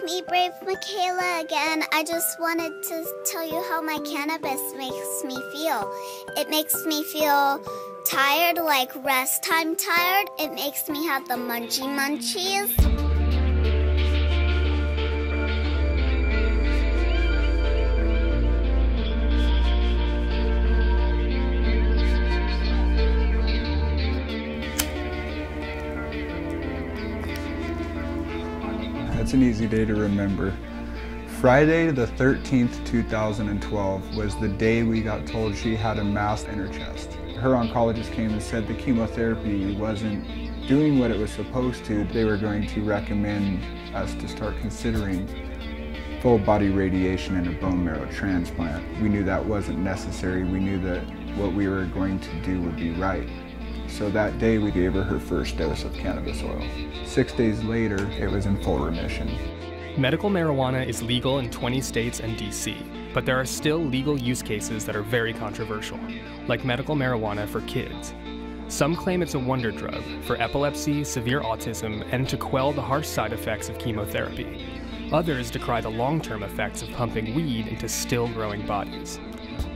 me, Brave Michaela, again. I just wanted to tell you how my cannabis makes me feel. It makes me feel tired, like rest time tired. It makes me have the munchies. That's an easy day to remember. Friday the 13th, 2012 was the day we got told she had a mass in her chest. Her oncologist came and said the chemotherapy wasn't doing what it was supposed to. They were going to recommend us to start considering full body radiation and a bone marrow transplant. We knew that wasn't necessary. We knew that what we were going to do would be right. So that day we gave her first dose of cannabis oil. 6 days later, it was in full remission. Medical marijuana is legal in 20 states and DC, but there are still legal use cases that are very controversial, like medical marijuana for kids. Some claim it's a wonder drug for epilepsy, severe autism, and to quell the harsh side effects of chemotherapy. Others decry the long-term effects of pumping weed into still-growing bodies.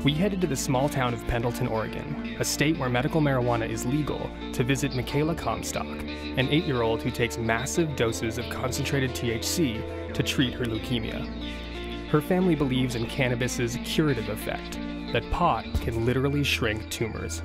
We headed to the small town of Pendleton, Oregon, a state where medical marijuana is legal, to visit Michaela Comstock, an 8-year-old who takes massive doses of concentrated THC to treat her leukemia. Her family believes in cannabis's curative effect, that pot can literally shrink tumors.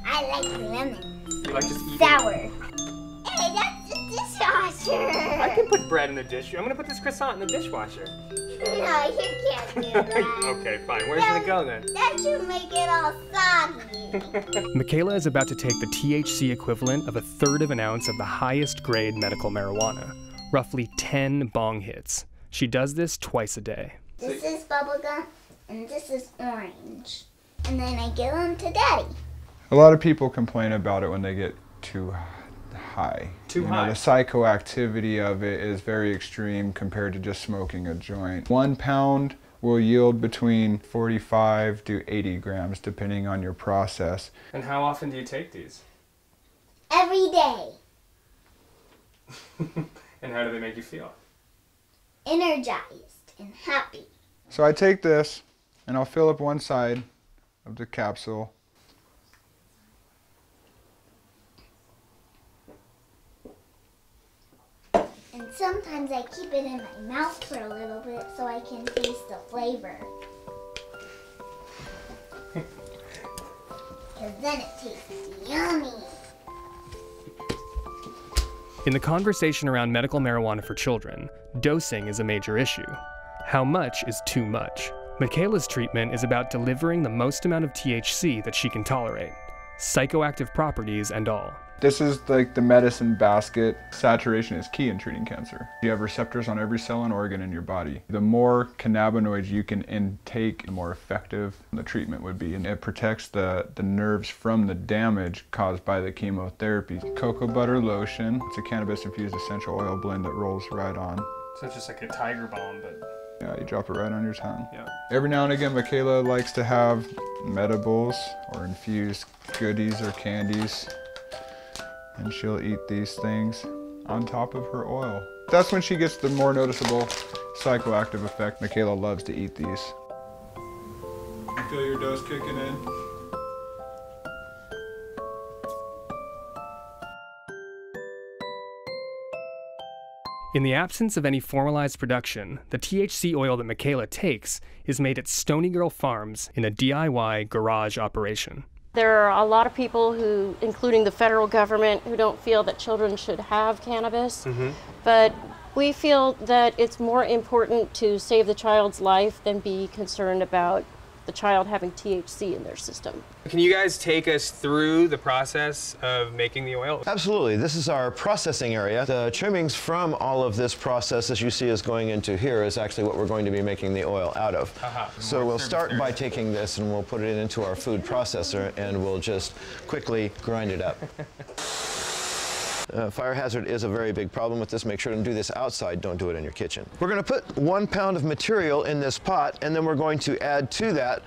I like lemon. You like just eating? Sour. Hey, that's the dishwasher. I can put bread in the dish. I'm gonna put this croissant in the dishwasher. No, you can't do that. Okay, fine. Where's it go then? That should make it all soggy. Michaela is about to take the THC equivalent of 1/3 of an ounce of the highest grade medical marijuana, roughly 10 bong hits. She does this twice a day. This is bubblegum, and this is orange. And then I give them to Daddy. A lot of people complain about it when they get too high. Too high? The psychoactivity of it is very extreme compared to just smoking a joint. 1 pound will yield between 45 to 80 grams depending on your process. And how often do you take these? Every day. And how do they make you feel? Energized and happy. So I take this and I'll fill up one side of the capsule. And sometimes I keep it in my mouth for a little bit so I can taste the flavor. Because then it tastes yummy. In the conversation around medical marijuana for children, dosing is a major issue. How much is too much? Michaela's treatment is about delivering the most amount of THC that she can tolerate, psychoactive properties and all. This is like the medicine basket. Saturation is key in treating cancer. You have receptors on every cell and organ in your body. The more cannabinoids you can intake, the more effective the treatment would be. And it protects the nerves from the damage caused by the chemotherapy. Cocoa butter lotion. It's a cannabis-infused essential oil blend that rolls right on. So it's just like a tiger balm, but... Yeah, you drop it right on your tongue. Yeah. Every now and again, Michaela likes to have medibles or infused goodies or candies. And she'll eat these things on top of her oil. That's when she gets the more noticeable psychoactive effect. Michaela loves to eat these. You feel your dose kicking in? In the absence of any formalized production, the THC oil that Michaela takes is made at Stony Girl Farms in a DIY garage operation. There are a lot of people who, including the federal government, who don't feel that children should have cannabis. But we feel that it's more important to save the child's life than be concerned about the child having THC in their system. Can you guys take us through the process of making the oil? Absolutely. This is our processing area. The trimmings from all of this process, as you see, is going into here is actually what we're going to be making the oil out of. So we'll start by taking this and we'll put it into our food processor and we'll just quickly grind it up. Fire hazard is a very big problem with this. Make sure to do this outside. Don't do it in your kitchen. We're going to put 1 pound of material in this pot, and then we're going to add to that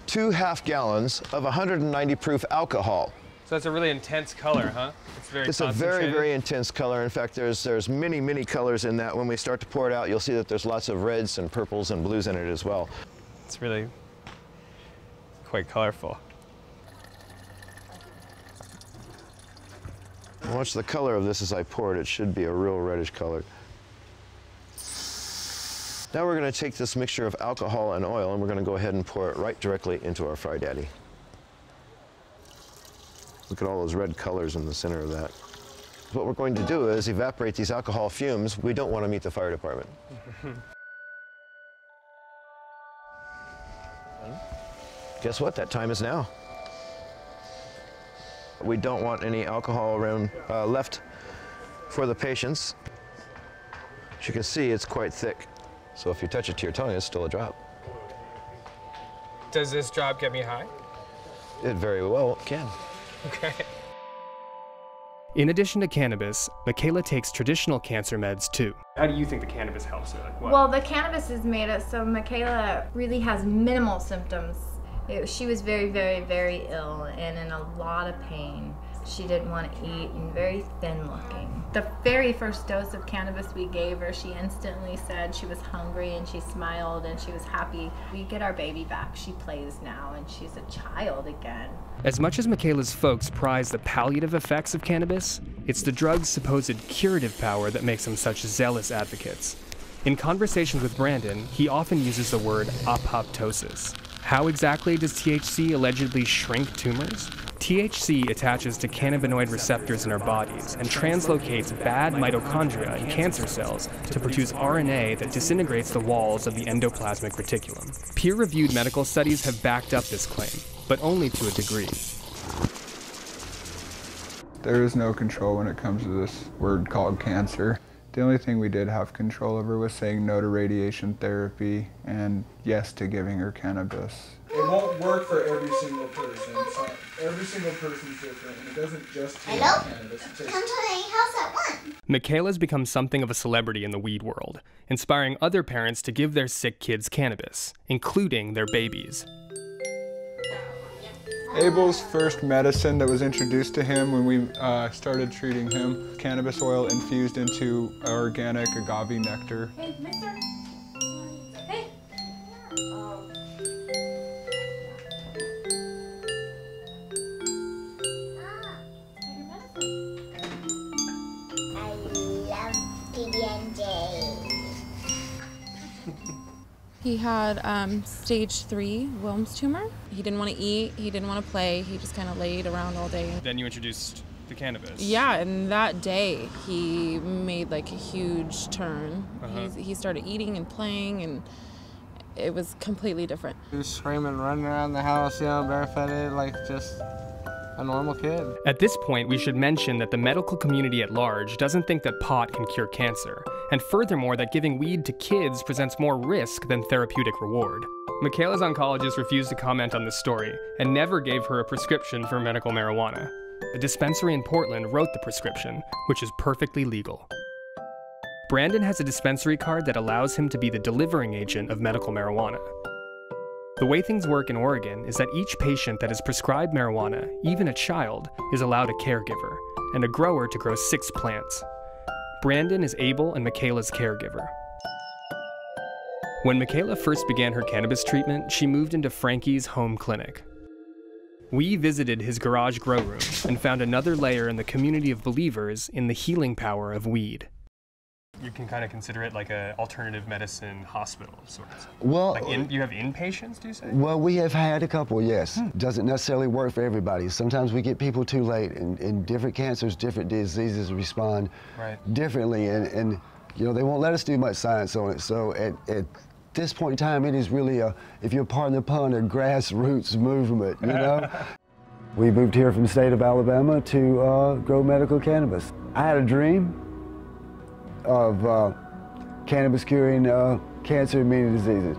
2.5 gallons of 190 proof alcohol. So it's a really intense color, huh? It's very concentrated. A very, very intense color. In fact, there's many, many colors in that. When we start to pour it out, you'll see that there's lots of reds and purples and blues in it as well. It's really quite colorful. Watch the color of this as I pour it. It should be a real reddish color. Now we're going to take this mixture of alcohol and oil and we're going to go ahead and pour it right directly into our Fry Daddy. Look at all those red colors in the center of that. What we're going to do is evaporate these alcohol fumes. We don't want to meet the fire department. Guess what? That time is now. We don't want any alcohol around left for the patients. As you can see, it's quite thick. So if you touch it to your tongue, it's still a drop. Does this drop get me high? It very well can. Okay. In addition to cannabis, Michaela takes traditional cancer meds too. How do you think the cannabis helps her? Like what? Well, the cannabis is made it so Michaela really has minimal symptoms. She was very, very, very ill and in a lot of pain. She didn't want to eat and very thin looking. The very first dose of cannabis we gave her, she instantly said she was hungry and she smiled and she was happy. We get our baby back. She plays now and she's a child again. As much as Michaela's folks prize the palliative effects of cannabis, it's the drug's supposed curative power that makes them such zealous advocates. In conversations with Brandon, he often uses the word apoptosis. How exactly does THC allegedly shrink tumors? THC attaches to cannabinoid receptors in our bodies and translocates bad mitochondria in cancer cells to produce RNA that disintegrates the walls of the endoplasmic reticulum. Peer-reviewed medical studies have backed up this claim, but only to a degree. There is no control when it comes to this word called cancer. The only thing we did have control over was saying no to radiation therapy and yes to giving her cannabis. It won't work for every single person. So every single person's different, and it doesn't just take cannabis. Come to my house at 1. Michaela's become something of a celebrity in the weed world, inspiring other parents to give their sick kids cannabis, including their babies. Abel's first medicine that was introduced to him when we started treating him, cannabis oil infused into organic agave nectar. Hey, mister. Hey. I love PB&J. He had stage 3 Wilms tumor. He didn't want to eat, he didn't want to play, he just kind of laid around all day. Then you introduced the cannabis. Yeah, and that day he made like a huge turn. He started eating and playing, and it was completely different. He was screaming, running around the house, you know, barefooted, like just a normal kid. At this point, we should mention that the medical community at large doesn't think that pot can cure cancer, and furthermore that giving weed to kids presents more risk than therapeutic reward. Michaela's oncologist refused to comment on this story and never gave her a prescription for medical marijuana. A dispensary in Portland wrote the prescription, which is perfectly legal. Brandon has a dispensary card that allows him to be the delivering agent of medical marijuana. The way things work in Oregon is that each patient that is prescribed marijuana, even a child, is allowed a caregiver, and a grower to grow 6 plants. Brandon is Abel and Michaela's caregiver. When Michaela first began her cannabis treatment, she moved into Frankie's home clinic. We visited his garage grow room and found another layer in the community of believers in the healing power of weed. You can kind of consider it like an alternative medicine hospital of sorts. Well, like you have inpatients, do you say? Well, we have had a couple, yes. Doesn't necessarily work for everybody. Sometimes we get people too late, and different cancers, different diseases respond differently, and you know, they won't let us do much science on it. So at this point in time, it is really a, if you're pardon the pun, a grassroots movement, you know? We moved here from the state of Alabama to grow medical cannabis. I had a dream of cannabis curing cancer and many diseases.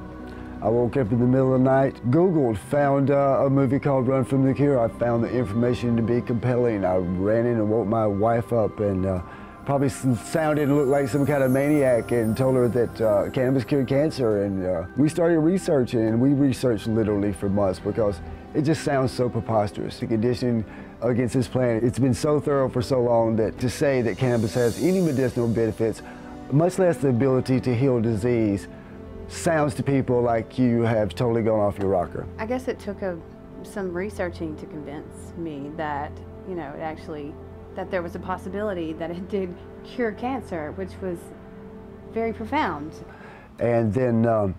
I woke up in the middle of the night, Googled, found a movie called Run From the Cure. I found the information to be compelling. I ran in and woke my wife up and probably sounded and looked like some kind of maniac and told her that cannabis cured cancer. And we started researching, and we researched literally for months because it just sounds so preposterous. The condition against this plant, it's been so thorough for so long that to say that cannabis has any medicinal benefits, much less the ability to heal disease, sounds to people like you have totally gone off your rocker. I guess it took some researching to convince me that, you know, that there was a possibility that it did cure cancer, which was very profound. And then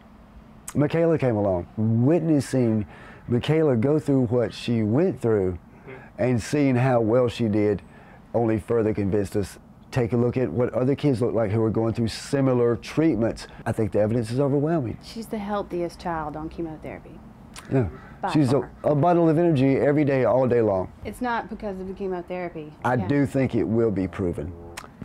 Michaela came along. Witnessing Michaela go through what she went through and seeing how well she did only further convinced us. Take a look at what other kids look like who are going through similar treatments. I think the evidence is overwhelming. She's the healthiest child on chemotherapy. Yeah. She's a bundle of energy every day, all day long. It's not because of the chemotherapy. I do think it will be proven.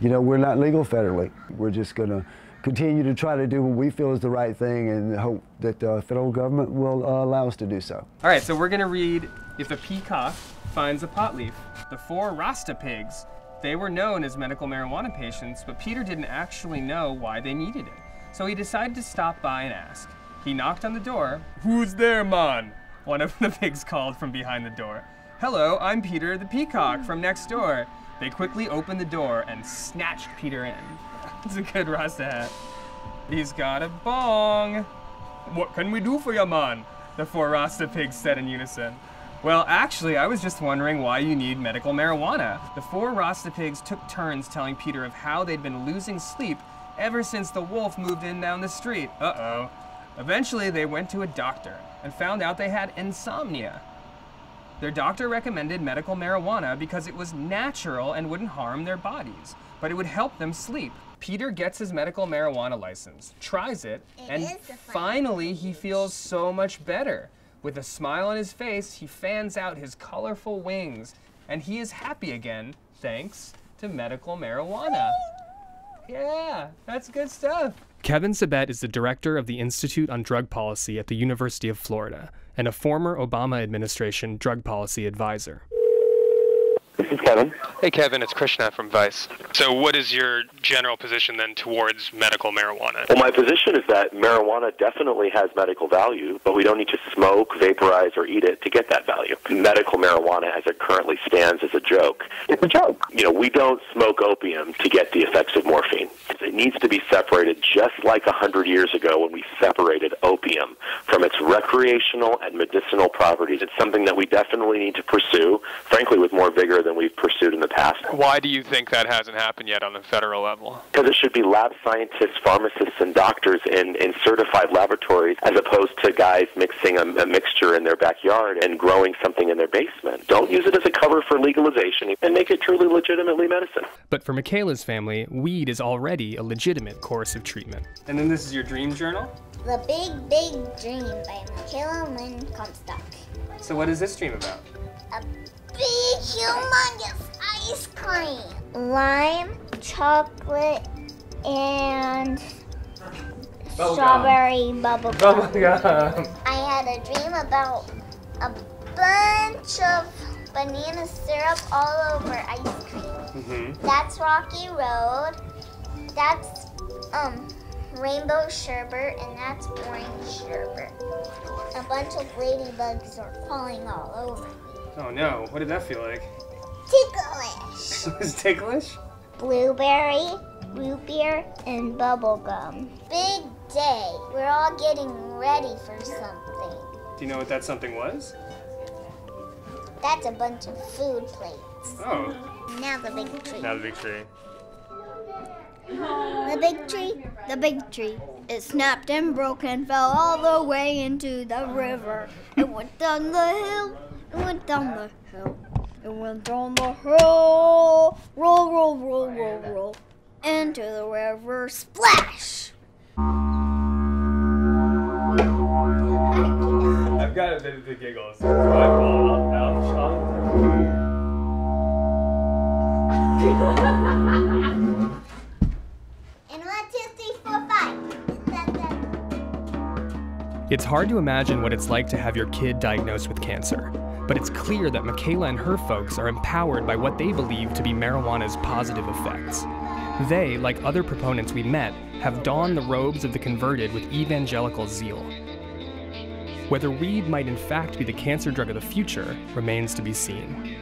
You know, we're not legal federally. We're just going to continue to try to do what we feel is the right thing and hope that the federal government will allow us to do so. All right, so we're going to read If a Peacock Finds a Pot Leaf. The 4 Rasta pigs, they were known as medical marijuana patients, but Peter didn't actually know why they needed it. So he decided to stop by and ask. He knocked on the door. "Who's there, man?" One of the pigs called from behind the door. "Hello, I'm Peter the Peacock from next door." They quickly opened the door and snatched Peter in. It's a good Rasta hat. "He's got a bong." "What can we do for you, man?" the 4 Rasta pigs said in unison. "Well, actually, I was just wondering why you need medical marijuana." The 4 Rasta pigs took turns telling Peter of how they'd been losing sleep ever since the wolf moved in down the street. Uh-oh. Eventually, they went to a doctor and found out they had insomnia. Their doctor recommended medical marijuana because it was natural and wouldn't harm their bodies, but it would help them sleep. Peter gets his medical marijuana license, tries it, and finally he feels so much better. With a smile on his face, he fans out his colorful wings, and he is happy again, thanks to medical marijuana. Yeah, that's good stuff. Kevin Sabet is the director of the Institute on Drug Policy at the University of Florida and a former Obama administration drug policy advisor. This is Kevin. Hey Kevin, it's Krishna from Vice. So what is your general position then towards medical marijuana? Well, my position is that marijuana definitely has medical value, but we don't need to smoke, vaporize, or eat it to get that value. Medical marijuana, as it currently stands, is a joke. It's a joke. You know, we don't smoke opium to get the effects of morphine. It needs to be separated just like 100 years ago when we separated opium from its recreational and medicinal properties. It's something that we definitely need to pursue, frankly, with more vigor than we've pursued in the past. Why do you think that hasn't happened yet on the federal level? Because it should be lab scientists, pharmacists, and doctors in certified laboratories as opposed to guys mixing a mixture in their backyard and growing something in their basement. Don't use it as a cover for legalization and make it truly legitimately medicine. But for Michaela's family, weed is already a legitimate course of treatment. And then this is your dream journal? The Big, Big Dream by Michaela Lynn Comstock. So what is this dream about? A big, humongous ice cream. Lime, chocolate, and strawberry bubble gum. I had a dream about a bunch of banana syrup all over ice cream. That's Rocky Road. That's rainbow sherbet, and that's orange sherbet. A bunch of ladybugs are crawling all over me. Oh no, what did that feel like? Ticklish. It was ticklish? Blueberry, root beer, and bubble gum. Big day. We're all getting ready for something. Do you know what that something was? That's a bunch of food plates. Oh. Now the big tree. Now the big tree. The big tree, the big tree. It snapped and broke and fell all the way into the river. It went down the hill, it went down the hill. It went down the hill, roll, roll, roll, roll, roll, into the river, splash! I've got a bit of the giggles. So I fall out, And 1, 2, 3, 4, 5. It's hard to imagine what it's like to have your kid diagnosed with cancer, but it's clear that Michaela and her folks are empowered by what they believe to be marijuana's positive effects. They, like other proponents we met, have donned the robes of the converted with evangelical zeal. Whether weed might in fact be the cancer drug of the future remains to be seen.